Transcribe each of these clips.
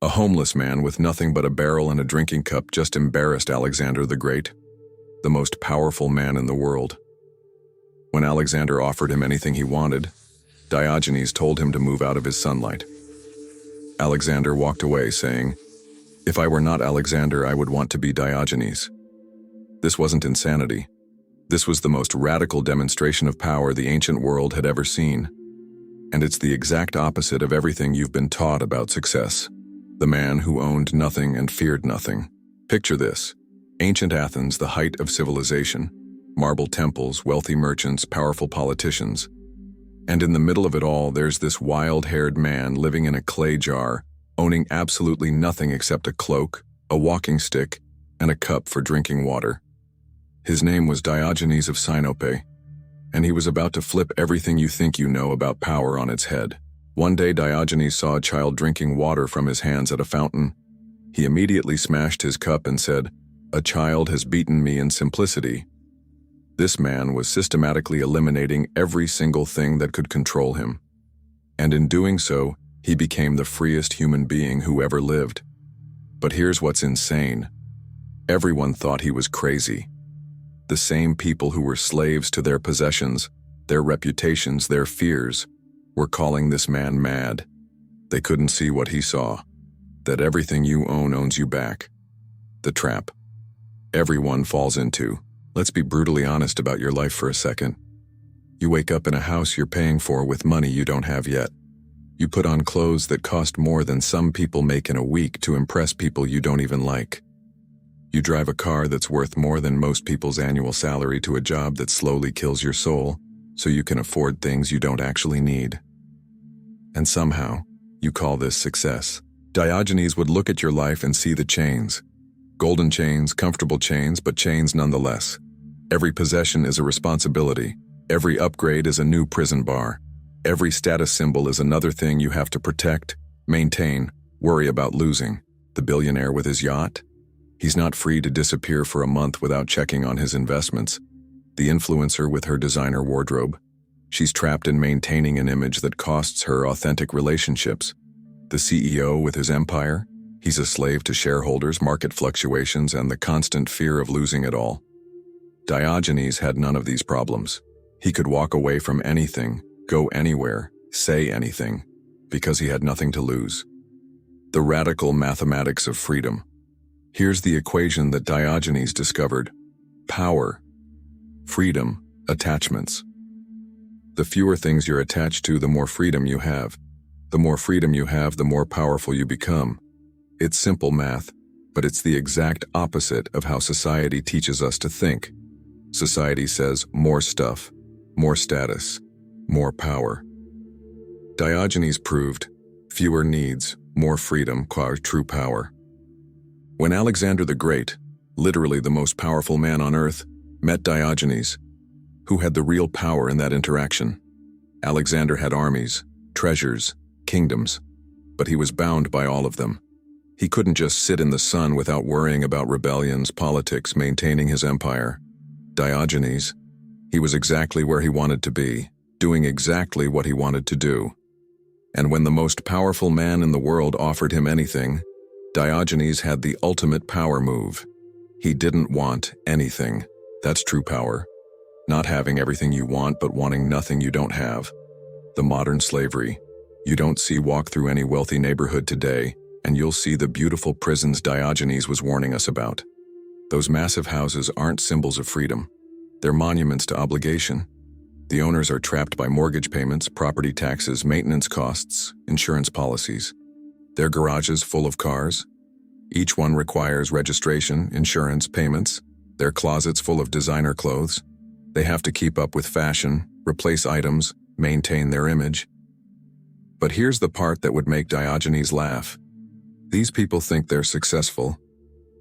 A homeless man with nothing but a barrel and a drinking cup just embarrassed Alexander the Great, the most powerful man in the world. When Alexander offered him anything he wanted, Diogenes told him to move out of his sunlight. Alexander walked away, saying, "If I were not Alexander, I would want to be Diogenes." This wasn't insanity. This was the most radical demonstration of power the ancient world had ever seen. And it's the exact opposite of everything you've been taught about success. The man who owned nothing and feared nothing. Picture this: ancient Athens, the height of civilization, marble temples, wealthy merchants, powerful politicians. And in the middle of it all, there's this wild-haired man living in a clay jar, owning absolutely nothing except a cloak, a walking stick, and a cup for drinking water. His name was Diogenes of Sinope, and he was about to flip everything you think you know about power on its head. One day Diogenes saw a child drinking water from his hands at a fountain. He immediately smashed his cup and said, "A child has beaten me in simplicity." This man was systematically eliminating every single thing that could control him. And in doing so, he became the freest human being who ever lived. But here's what's insane. Everyone thought he was crazy. The same people who were slaves to their possessions, their reputations, their fears, were calling this man mad. They couldn't see what he saw, that everything you own owns you back. The trap everyone falls into. Let's be brutally honest about your life for a second. You wake up in a house you're paying for with money you don't have yet. You put on clothes that cost more than some people make in a week to impress people you don't even like. You drive a car that's worth more than most people's annual salary to a job that slowly kills your soul, so you can afford things you don't actually need. And somehow, you call this success. Diogenes would look at your life and see the chains. Golden chains, comfortable chains, but chains nonetheless. Every possession is a responsibility. Every upgrade is a new prison bar. Every status symbol is another thing you have to protect, maintain, worry about losing. The billionaire with his yacht? He's not free to disappear for a month without checking on his investments. The influencer with her designer wardrobe? She's trapped in maintaining an image that costs her authentic relationships. The CEO with his empire? He's a slave to shareholders, market fluctuations, and the constant fear of losing it all. Diogenes had none of these problems. He could walk away from anything, go anywhere, say anything, because he had nothing to lose. The radical mathematics of freedom. Here's the equation that Diogenes discovered: power, freedom, attachments. The fewer things you're attached to, the more freedom you have. The more freedom you have, the more powerful you become. It's simple math, but it's the exact opposite of how society teaches us to think. Society says more stuff, more status, more power. Diogenes proved fewer needs, more freedom, true power. When Alexander the Great, literally the most powerful man on earth, met Diogenes, who had the real power in that interaction? Alexander had armies, treasures, kingdoms, but he was bound by all of them. He couldn't just sit in the sun without worrying about rebellions, politics, maintaining his empire. Diogenes, he was exactly where he wanted to be, doing exactly what he wanted to do. And when the most powerful man in the world offered him anything, Diogenes had the ultimate power move. He didn't want anything. That's true power. Not having everything you want, but wanting nothing you don't have. The modern slavery. You don't see walk through any wealthy neighborhood today, and you'll see the beautiful prisons Diogenes was warning us about. Those massive houses aren't symbols of freedom. They're monuments to obligation. The owners are trapped by mortgage payments, property taxes, maintenance costs, insurance policies. Their garages full of cars. Each one requires registration, insurance, payments. Their closets full of designer clothes. They have to keep up with fashion, replace items, maintain their image. But here's the part that would make Diogenes laugh. These people think they're successful.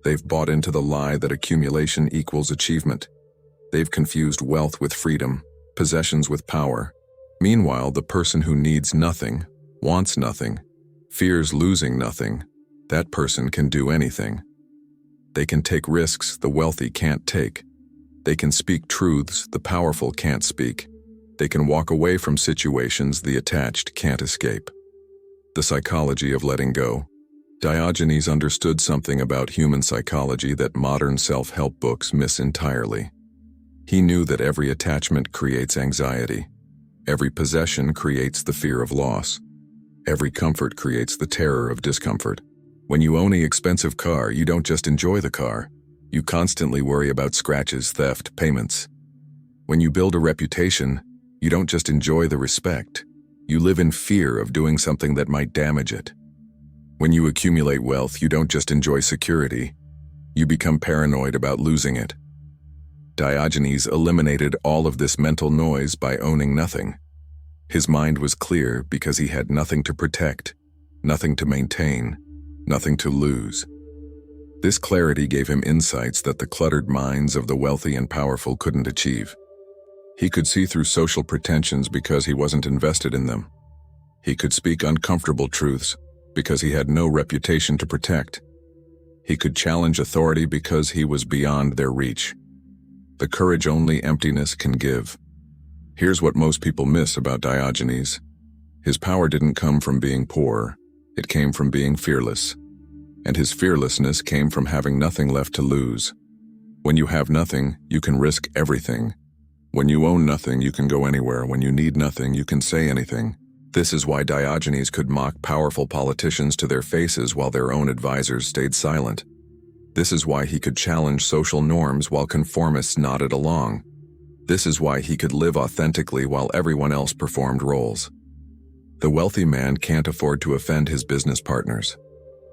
They've bought into the lie that accumulation equals achievement. They've confused wealth with freedom, possessions with power. Meanwhile, the person who needs nothing, wants nothing, fears losing nothing, that person can do anything. They can take risks the wealthy can't take. They can speak truths the powerful can't speak. They can walk away from situations the attached can't escape. The psychology of letting go. Diogenes understood something about human psychology that modern self-help books miss entirely. He knew that every attachment creates anxiety. Every possession creates the fear of loss. Every comfort creates the terror of discomfort. When you own an expensive car, you don't just enjoy the car. You constantly worry about scratches, theft, payments. When you build a reputation, you don't just enjoy the respect. You live in fear of doing something that might damage it. When you accumulate wealth, you don't just enjoy security. You become paranoid about losing it. Diogenes eliminated all of this mental noise by owning nothing. His mind was clear because he had nothing to protect, nothing to maintain, nothing to lose. This clarity gave him insights that the cluttered minds of the wealthy and powerful couldn't achieve. He could see through social pretensions because he wasn't invested in them. He could speak uncomfortable truths because he had no reputation to protect. He could challenge authority because he was beyond their reach. The courage only emptiness can give. Here's what most people miss about Diogenes. His power didn't come from being poor. It came from being fearless. And his fearlessness came from having nothing left to lose. When you have nothing, you can risk everything. When you own nothing, you can go anywhere. When you need nothing, you can say anything. This is why Diogenes could mock powerful politicians to their faces while their own advisors stayed silent. This is why he could challenge social norms while conformists nodded along. This is why he could live authentically while everyone else performed roles. The wealthy man can't afford to offend his business partners.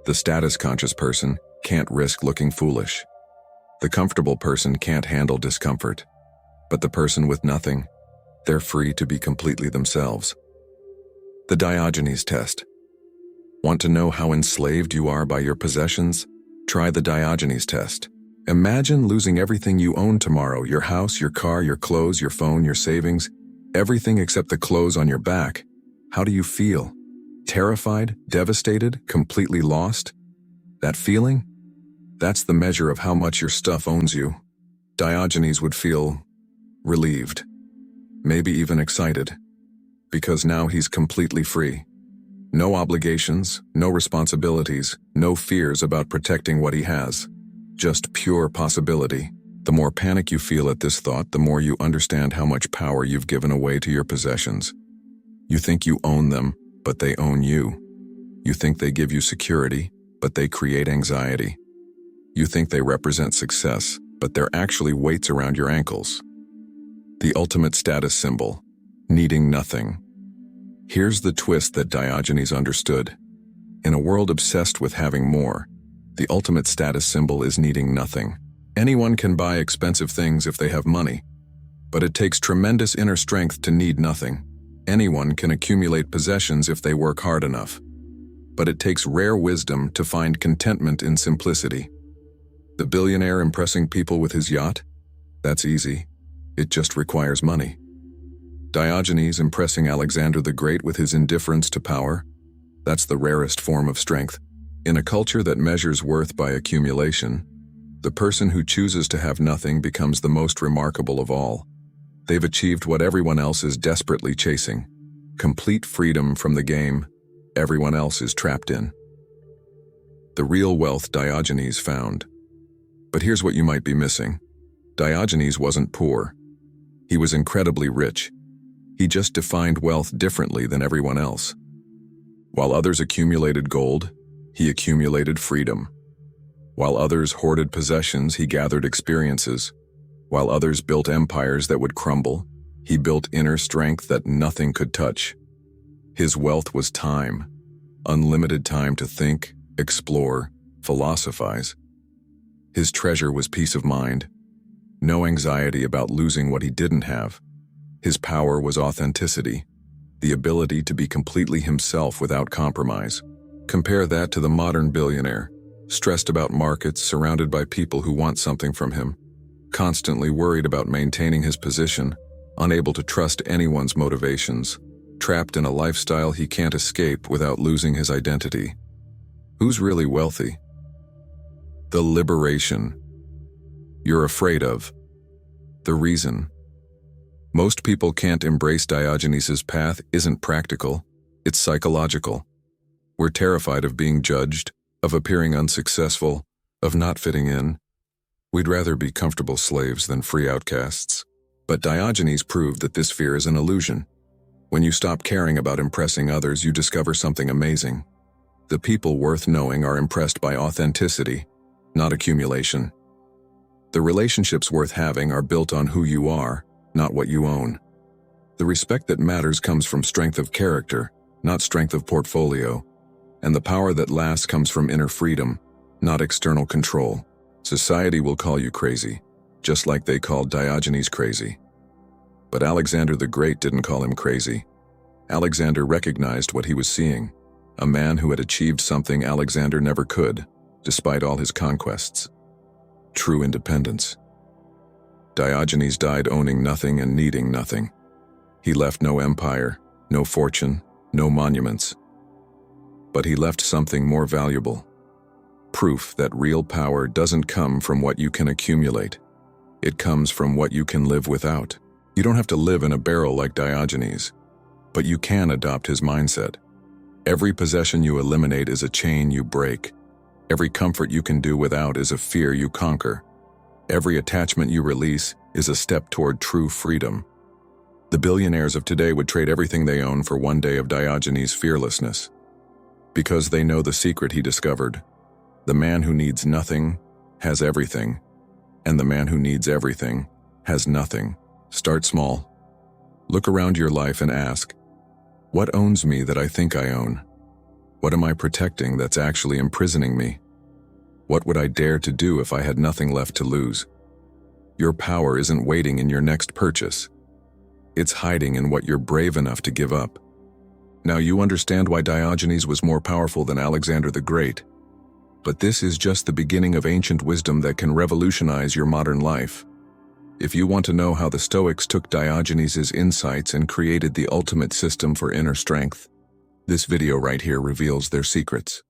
The status-conscious person can't risk looking foolish. The comfortable person can't handle discomfort. But the person with nothing, they're free to be completely themselves. The Diogenes test. Want to know how enslaved you are by your possessions? Try the Diogenes test. Imagine losing everything you own tomorrow: your house, your car, your clothes, your phone, your savings, everything except the clothes on your back. How do you feel? Terrified, devastated, completely lost? That feeling? That's the measure of how much your stuff owns you. Diogenes would feel relieved, maybe even excited, because now he's completely free. No obligations, no responsibilities, no fears about protecting what he has. Just pure possibility. The more panic you feel at this thought, the more you understand how much power you've given away to your possessions. You think you own them, but they own you. You think they give you security, but they create anxiety. You think they represent success, but they're actually weights around your ankles. The ultimate status symbol, needing nothing. Here's the twist that Diogenes understood. In a world obsessed with having more, the ultimate status symbol is needing nothing. Anyone can buy expensive things if they have money, but it takes tremendous inner strength to need nothing. Anyone can accumulate possessions if they work hard enough, but it takes rare wisdom to find contentment in simplicity. The billionaire impressing people with his yacht? That's easy. It just requires money. Diogenes impressing Alexander the Great with his indifference to power? That's the rarest form of strength. In a culture that measures worth by accumulation, the person who chooses to have nothing becomes the most remarkable of all. They've achieved what everyone else is desperately chasing: complete freedom from the game everyone else is trapped in. The real wealth Diogenes found. But here's what you might be missing. Diogenes wasn't poor. He was incredibly rich. He just defined wealth differently than everyone else. While others accumulated gold, he accumulated freedom. While others hoarded possessions, he gathered experiences. While others built empires that would crumble, he built inner strength that nothing could touch. His wealth was time, unlimited time to think, explore, philosophize. His treasure was peace of mind, no anxiety about losing what he didn't have. His power was authenticity, the ability to be completely himself without compromise. Compare that to the modern billionaire, stressed about markets, surrounded by people who want something from him, constantly worried about maintaining his position, unable to trust anyone's motivations, trapped in a lifestyle he can't escape without losing his identity. Who's really wealthy? The liberation you're afraid of. The reason most people can't embrace Diogenes' path isn't practical, it's psychological. We're terrified of being judged, of appearing unsuccessful, of not fitting in. We'd rather be comfortable slaves than free outcasts. But Diogenes proved that this fear is an illusion. When you stop caring about impressing others, you discover something amazing. The people worth knowing are impressed by authenticity, not accumulation. The relationships worth having are built on who you are, not what you own. The respect that matters comes from strength of character, not strength of portfolio. And the power that lasts comes from inner freedom, not external control. Society will call you crazy, just like they called Diogenes crazy. But Alexander the Great didn't call him crazy. Alexander recognized what he was seeing, a man who had achieved something Alexander never could, despite all his conquests. True independence. Diogenes died owning nothing and needing nothing. He left no empire, no fortune, no monuments. But he left something more valuable. Proof that real power doesn't come from what you can accumulate. It comes from what you can live without. You don't have to live in a barrel like Diogenes, but you can adopt his mindset. Every possession you eliminate is a chain you break. Every comfort you can do without is a fear you conquer. Every attachment you release is a step toward true freedom. The billionaires of today would trade everything they own for one day of Diogenes' fearlessness. Because they know the secret he discovered. The man who needs nothing has everything, and the man who needs everything has nothing. Start small. Look around your life and ask, what owns me that I think I own? What am I protecting that's actually imprisoning me? What would I dare to do if I had nothing left to lose? Your power isn't waiting in your next purchase. It's hiding in what you're brave enough to give up. Now you understand why Diogenes was more powerful than Alexander the Great. But this is just the beginning of ancient wisdom that can revolutionize your modern life. If you want to know how the Stoics took Diogenes' insights and created the ultimate system for inner strength, this video right here reveals their secrets.